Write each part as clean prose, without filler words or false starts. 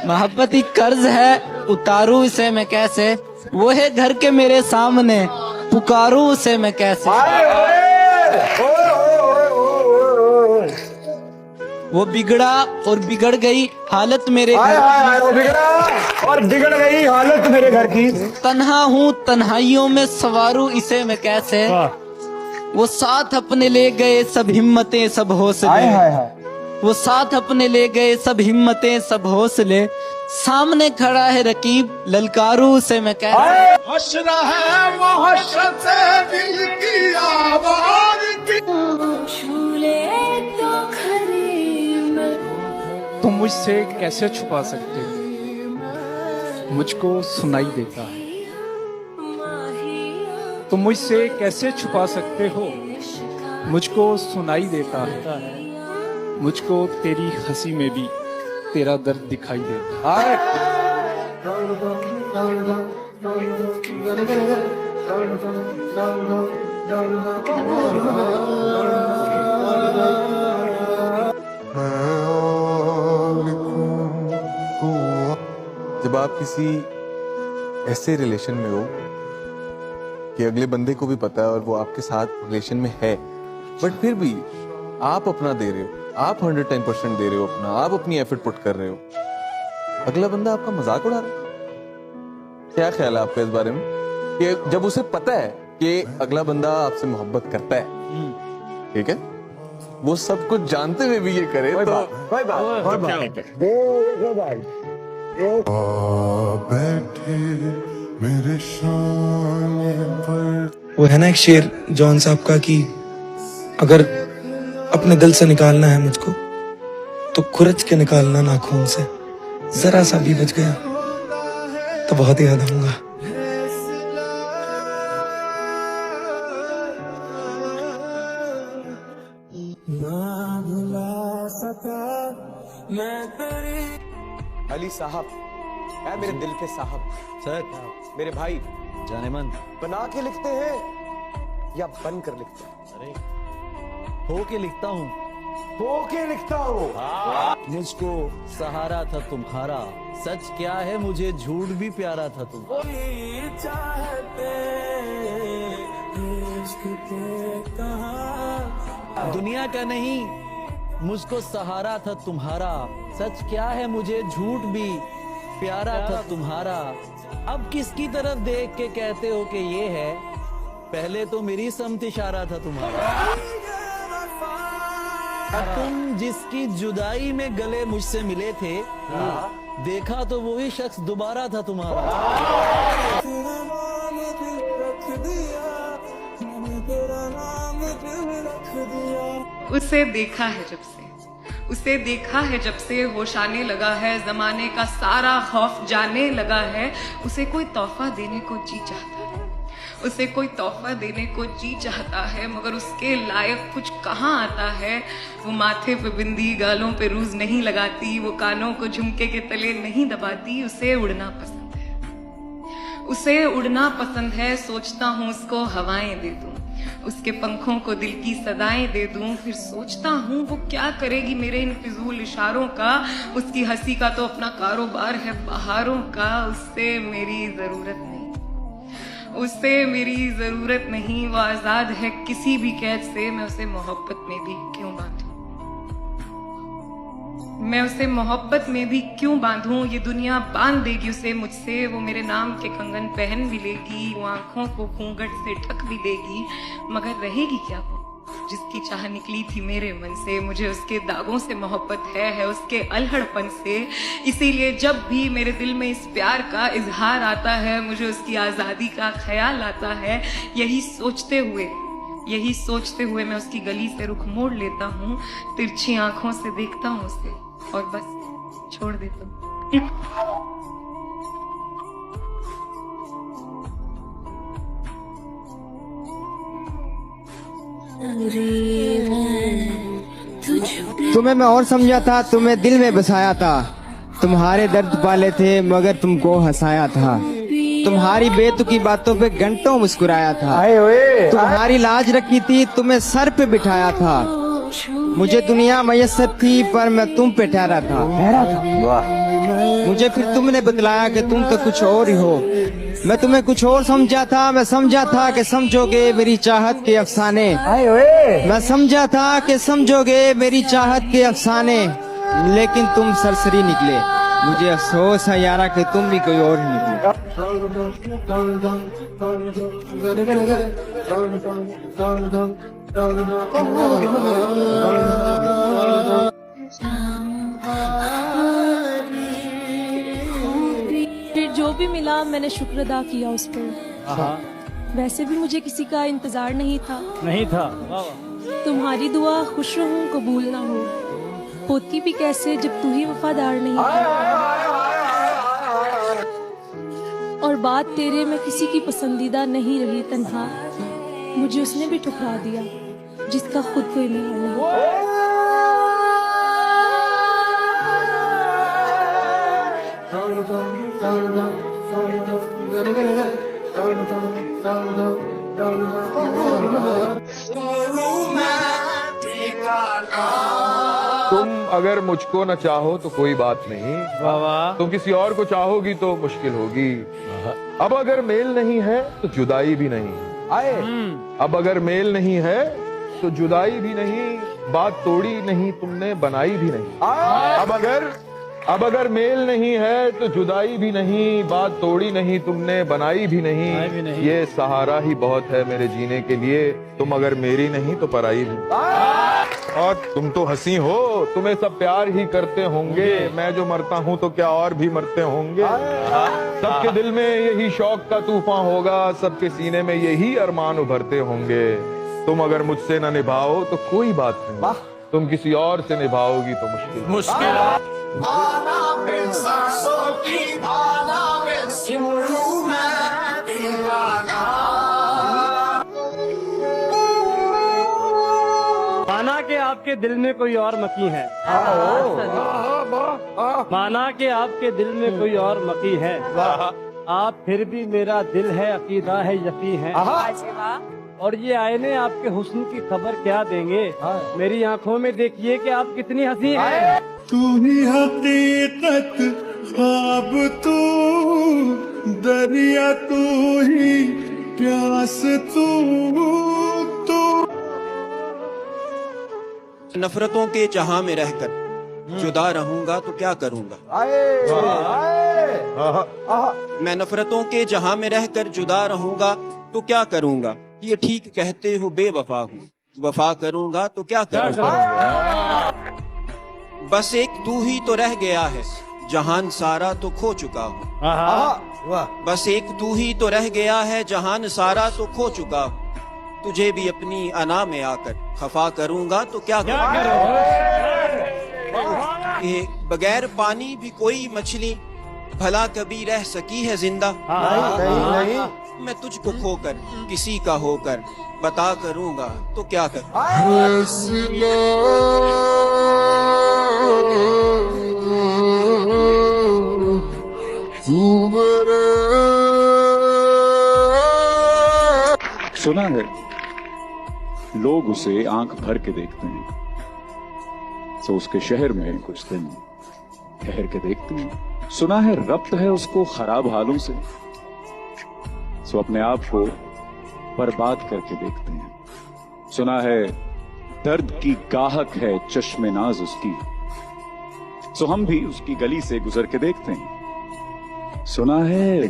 मोहब्बत ही कर्ज है, उतारू इसे मैं कैसे। वो है घर के मेरे सामने, पुकारू उसे मैं कैसे। वो बिगड़ा और बिगड़ गई हालत मेरे घर की। वो बिगड़ा और बिगड़ गई हालत मेरे घर की। तन्हा हूँ तन्हाइयों में सवारू इसे मैं कैसे। वो साथ अपने ले गए सब हिम्मतें सब हौसले। वो साथ अपने ले गए सब हिम्मतें सब हौसले। सामने खड़ा है रकीब, ललकारू उसे मैं कैसे। हश्र है महश्र से दिल की आवाज़ की। तुम मुझसे कैसे छुपा सकते हो, मुझको सुनाई देता है। तुम मुझसे कैसे छुपा सकते हो, मुझको सुनाई देता है। मुझको तेरी हंसी में भी तेरा दर्द दिखाई देता है। जब आप किसी ऐसे रिलेशन में हो कि अगले बंदे को भी पता है और वो आपके साथ रिलेशन में है, बट फिर भी आप अपना दे रहे हो, आप 110% दे रहे हो अपना, आप अपनी एफर्ट पुट कर रहे हो, अगला बंदा आपका मजाक उड़ा रहा है। क्या ख्याल है आपका इस बारे में कि जब उसे पता है कि अगला बंदा आपसे मोहब्बत करता है, ठीक है, वो सब कुछ जानते हुए भी ये करे बैठे मेरे शाने पर। वो है ना एक शेर जॉन साहब का कि अगर अपने दिल से निकालना है मुझको तो खुरच के निकालना नाखून से। जरा सा भी बच गया तो बहुत याद आऊंगा। अली साहब है मेरे दिल के साहब। सर, मेरे भाई जाने मन बना के लिखते हैं या बन कर लिखते हैं? अरे हो के लिखता हूँ, हो के लिखता हूँ। मुझको सहारा था तुम्हारा, सच क्या है मुझे झूठ भी प्यारा था तुम। दुनिया का नहीं मुझको सहारा था तुम्हारा, सच क्या है मुझे झूठ भी प्यारा था तुम्हारा। अब किसकी तरफ देख के कहते हो कि ये है, पहले तो मेरी समत इशारा था तुम्हारा। तुम जिसकी जुदाई में गले मुझसे मिले थे, देखा तो वही शख्स दोबारा था तुम्हारा। उसे देखा है जब से, उसे देखा है जब से होश आने लगा है, जमाने का सारा खौफ जाने लगा है। उसे कोई तोहफा देने को जी चाहता है, उसे कोई तोहफा देने को जी चाहता है, मगर उसके लायक कुछ कहाँ आता है। वो माथे पे बिंदी, गालों पे रूज नहीं लगाती, वो कानों को झुमके के तले नहीं दबाती। उसे उड़ना पसंद है, उसे उड़ना पसंद है। सोचता हूँ उसको हवाएं दे दूं, उसके पंखों को दिल की सदाएं दे दूं। फिर सोचता हूँ वो क्या करेगी मेरे इन फिजूल इशारों का। उसकी हंसी का तो अपना कारोबार है बहारों का। उससे मेरी जरूरत नहीं, उससे मेरी जरूरत नहीं। वो आजाद है किसी भी कैद से, मैं उसे मोहब्बत में भी क्यों बांधूं, मैं उसे मोहब्बत में भी क्यों बांधूं। ये दुनिया बांध देगी उसे मुझसे, वो मेरे नाम के कंगन पहन भी लेगी, वो आंखों को घूंघट से ढक भी देगी, मगर रहेगी क्या वो जिसकी चाह निकली थी मेरे मन से। मुझे उसके दागों से मोहब्बत है उसके अलहड़पन से। इसीलिए जब भी मेरे दिल में इस प्यार का इजहार आता है, मुझे उसकी आज़ादी का ख्याल आता है। यही सोचते हुए मैं उसकी गली से रुख मोड़ लेता हूँ, तिरछी आंखों से देखता हूँ उसे और बस छोड़ देता हूँ। तुम्हें मैं और समझा था, तुम्हें दिल में बसाया था, तुम्हारे दर्द पाले थे मगर तुमको हंसाया था। तुम्हारी बेतुकी बातों पे घंटों मुस्कुराया था। तुम्हारी लाज रखी थी, तुम्हें सर पे बिठाया था। मुझे दुनिया मैसर थी पर मैं तुम पे ठहरा था। मुझे फिर तुमने बतलाया कि तुम तो कुछ और ही हो। मैं तुम्हें कुछ और समझा था। मैं समझा था कि समझोगे मेरी चाहत के अफसाने। मैं समझा था कि समझोगे मेरी चाहत के अफसाने, लेकिन तुम सरसरी निकले। मुझे अफसोस है यारा कि तुम भी कोई और ही निकले। फिर जो भी मिला मैंने शुक्र अदा किया उस पर। वैसे भी मुझे किसी का इंतजार नहीं था। तुम्हारी दुआ खुश रहूं कबूल ना हो, होती भी कैसे जब तू ही वफादार नहीं था। और बात तेरे मैं किसी की पसंदीदा नहीं रही तन्हा, मुझे उसने भी ठुकरा दिया जिसका खुद कोई मेल नहीं। तुम अगर मुझको न चाहो तो कोई बात नहीं, तुम किसी और को चाहोगी तो मुश्किल होगी। अब अगर मेल नहीं है तो जुदाई भी नहीं। अब अगर मेल नहीं है तो जुदाई भी नहीं, बात तोड़ी नहीं तुमने बनाई भी नहीं। अब अगर मेल नहीं है तो जुदाई भी नहीं, बात तोड़ी नहीं तुमने बनाई भी नहीं। ये सहारा ही बहुत है मेरे जीने के लिए, तुम अगर मेरी नहीं तो पराई भी। और तुम तो हंसी हो, तुम्हें सब प्यार ही करते होंगे। मैं जो मरता हूँ तो क्या और भी मरते होंगे। सबके दिल में यही शौक का तूफान होगा, सबके सीने में यही अरमान उभरते होंगे। तुम अगर मुझसे न निभाओ तो कोई बात नहीं, तुम किसी और से निभाओगी तो मुश्किल। माना कि आपके दिल में कोई और मकी है, माना कि आपके दिल में कोई और मकी है, आप फिर भी मेरा दिल है, अकीदा है, यकीन है। और ये आईने आपके हुस्न की खबर क्या देंगे। मेरी आंखों में देखिए कि आप कितनी हंसी है। तू ही हकीकत, ख्वाब तू, दरिया तू ही, प्यास तू। नफरतों के जहां में रहकर जुदा रहूंगा तो क्या करूंगा। मैं नफरतों के जहां में रहकर जुदा रहूंगा तो क्या करूंगा। ये ठीक कहते हो बेवफा हूँ, वफा करूंगा तो क्या करूंगा। बस एक तू ही तो रह गया है, जहान सारा तो खो चुका हूँ। बस एक तू ही तो रह गया है, जहान सारा तो खो चुका हूँ। तुझे भी अपनी अना में आकर खफा करूंगा तो क्या करूंगा। कि बगैर पानी भी कोई मछली भला कभी रह सकी है जिंदा। नहीं। मैं तुझको खोकर किसी का होकर बता करूंगा तो क्या करूं। सुना है लोग उसे आंख भर के देखते हैं, तो उसके शहर में कुछ दिन ठहर के देखते हैं। सुना है रब्त है उसको खराब हालों से, सो अपने आप को बर्बाद करके देखते हैं। सुना है दर्द की गाहक है चश्मे नाज उसकी, सो हम भी उसकी गली से गुजर के देखते हैं। सुना है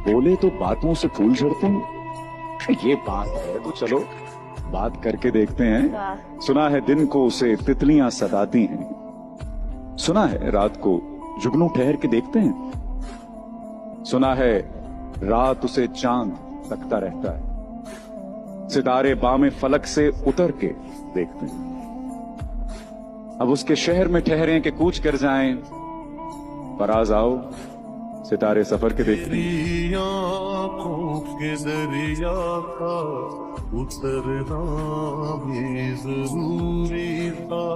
बोले तो बातों से फूल झड़ते हैं, ये बात है तो चलो बात करके देखते हैं। सुना है दिन को उसे तितलियां सताती हैं, सुना है रात को जुगनू ठहर के देखते हैं। सुना है रात उसे चांद तकता रहता है, सितारे बामे फलक से उतर के देखते हैं। अब उसके शहर में ठहरे कि कूच कर जाएं, पर आज आओ सितारे सफर के देखते हैं। आँखों के दरिया का उतरना भी जरूरी था।